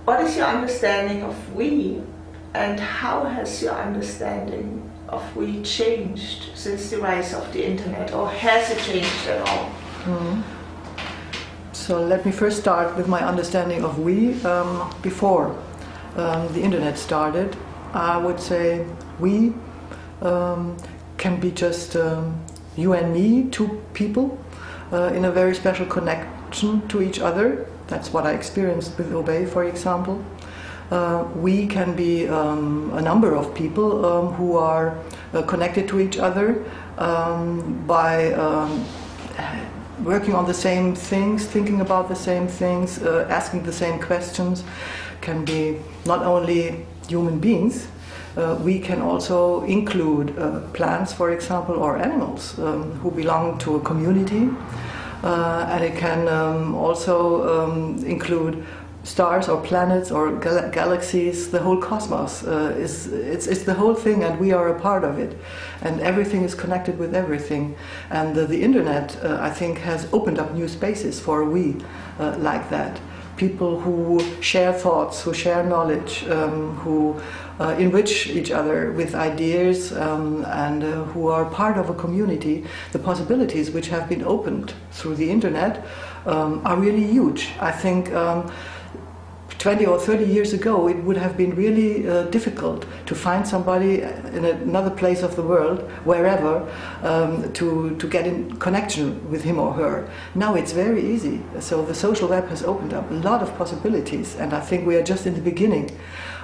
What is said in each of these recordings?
what is your understanding of we, and how has your understanding of we changed since the rise of the internet, or has it changed at all? So let me first start with my understanding of we. Before the internet started, I would say we can be just you and me, two people in a very special connection to each other. That's what I experienced with OUBEY, for example. We can be a number of people who are connected to each other by working on the same things, thinking about the same things, asking the same questions. Can be not only human beings, we can also include plants, for example, or animals who belong to a community. And it can also include stars or planets or galaxies. The whole cosmos it's the whole thing, and we are a part of it, and everything is connected with everything. And the internet, I think, has opened up new spaces for we like that. People who share thoughts, who share knowledge, who enrich each other with ideas, and who are part of a community. The possibilities which have been opened through the internet are really huge. I think 20 or 30 years ago it would have been really difficult to find somebody in another place of the world, wherever, to get in connection with him or her. Now it's very easy. So the social web has opened up a lot of possibilities, and I think we are just in the beginning.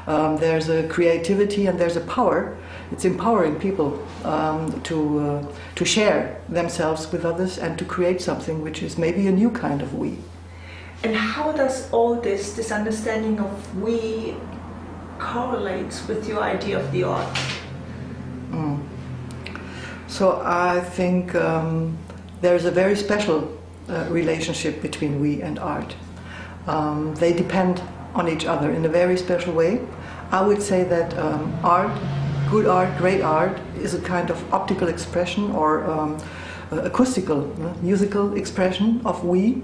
There's a creativity and there's a power. It's empowering people to share themselves with others and to create something which is maybe a new kind of we. And how does all this understanding of we correlates with your idea of the art? So I think there's a very special relationship between we and art. They depend on each other in a very special way. I would say that art, good art, great art, is a kind of optical expression or acoustical, musical expression of we.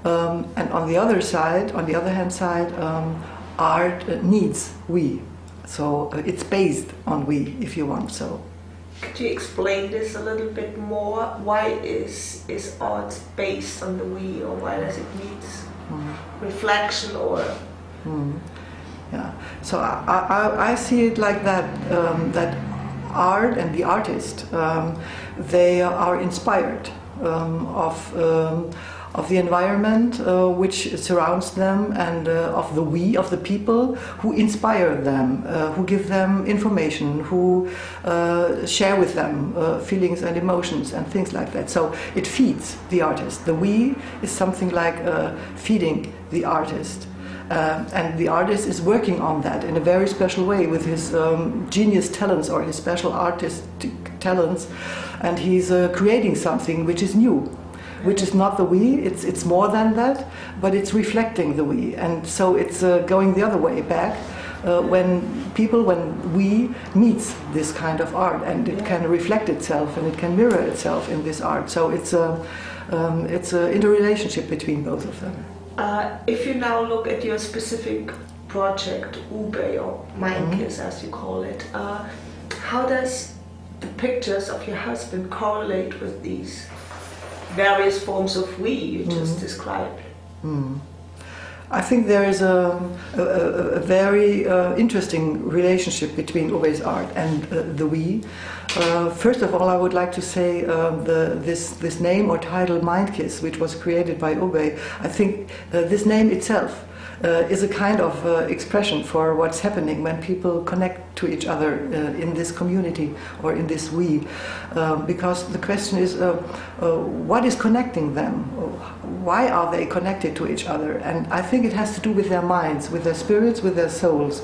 And on the other side, on the other hand side, art needs we. So it's based on we, if you want so. Could you explain this a little bit more? Why is art based on the we, or why does it need reflection or? Yeah. So I see it like that, that art and the artist, they are inspired of the environment which surrounds them, and of the we, of the people who inspire them, who give them information, who share with them feelings and emotions and things like that. So it feeds the artist. The we is something like feeding the artist. And the artist is working on that in a very special way with his genius talents or his special artistic talents, and he's creating something which is new, which is not the we, it's more than that, but it's reflecting the we. And so it's going the other way back when we meets this kind of art, and it can reflect itself and it can mirror itself in this art. So it's an interrelationship between both of them. If you now look at your specific project, OUBEY, or MINDKISS as you call it, how does the pictures of your husband correlate with these various forms of we you just described? I think there is a very interesting relationship between OUBEY's art and the we. First of all, I would like to say this name or title, MINDKISS, which was created by OUBEY. I think this name itself is a kind of expression for what's happening when people connect to each other in this community or in this we. Because the question is, what is connecting them? Why are they connected to each other? And I think it has to do with their minds, with their spirits, with their souls.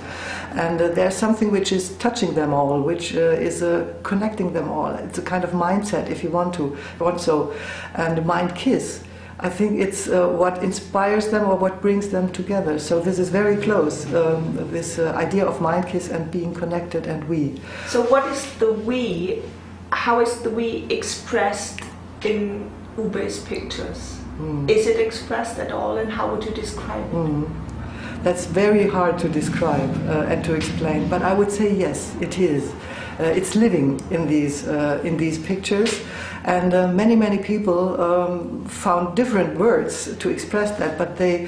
And there's something which is touching them all, which is connecting them all. It's a kind of mindset, if you want so. And MINDKISS, I think it's what inspires them or what brings them together. So this is very close, this idea of MINDKISS and being connected and we. So what is the we? How is the we expressed in OUBEY's pictures? Is it expressed at all, and how would you describe it? that's very hard to describe and to explain. But I would say yes, it is. It's living in these pictures, and many people found different words to express that. But they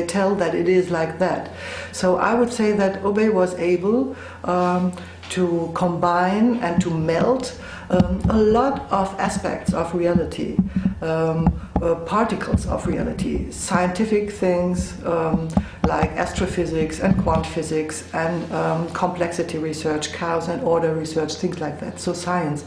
tell that it is like that. So I would say that OUBEY was able to combine and to melt a lot of aspects of reality, particles of reality, scientific things like astrophysics and quantum physics and complexity research, chaos and order research, things like that. So science.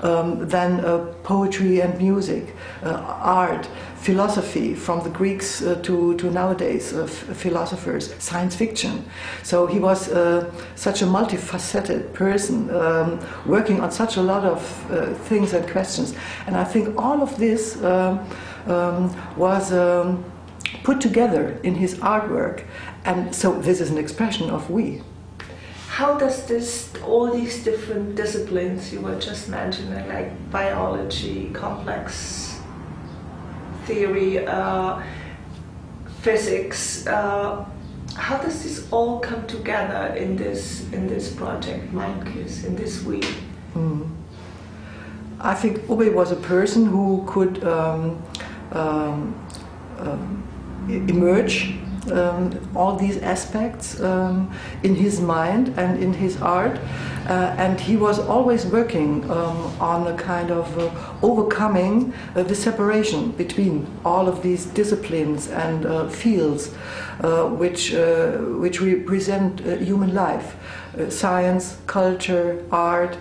Then poetry and music, art, philosophy, from the Greeks to nowadays philosophers, science fiction. So he was such a multifaceted person, working on such a lot of things and questions. And I think all of this was put together in his artwork. And so this is an expression of we. How does all these different disciplines you were just mentioning, like biology, complex theory, physics, how does this all come together in this project, Mindkiss, in this week? I think OUBEY was a person who could emerge all these aspects in his mind and in his art, and he was always working on a kind of overcoming the separation between all of these disciplines and fields which represent human life, science, culture, art,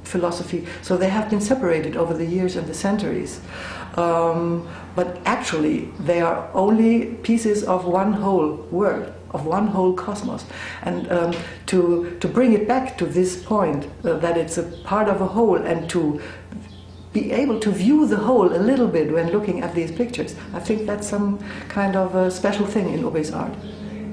philosophy. So they have been separated over the years and the centuries. But actually, they are only pieces of one whole world, of one whole cosmos. And to bring it back to this point, that it's a part of a whole, and to be able to view the whole a little bit when looking at these pictures, I think that's some kind of a special thing in OUBEY's art.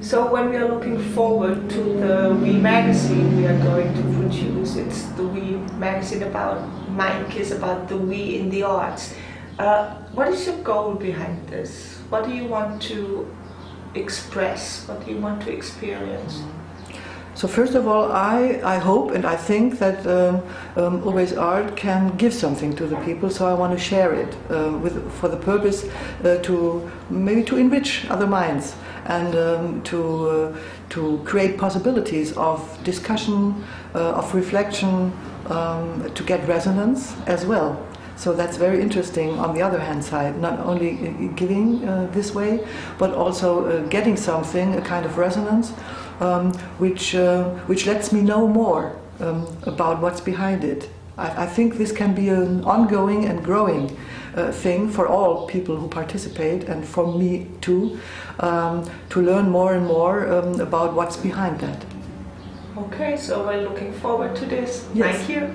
So when we are looking forward to the We magazine we are going to produce, it's the We magazine about Mindkiss, about the We in the arts. What is your goal behind this? What do you want to express? What do you want to experience? So first of all, I hope and I think that OUBEY's art can give something to the people, so I want to share it for the purpose to maybe to enrich other minds and to create possibilities of discussion, of reflection, to get resonance as well. So that's very interesting on the other hand side, not only giving this way, but also getting something, a kind of resonance, which lets me know more about what's behind it. I think this can be an ongoing and growing thing for all people who participate, and for me too, to learn more and more about what's behind that. Okay, so we're looking forward to this. Yes. Thank you.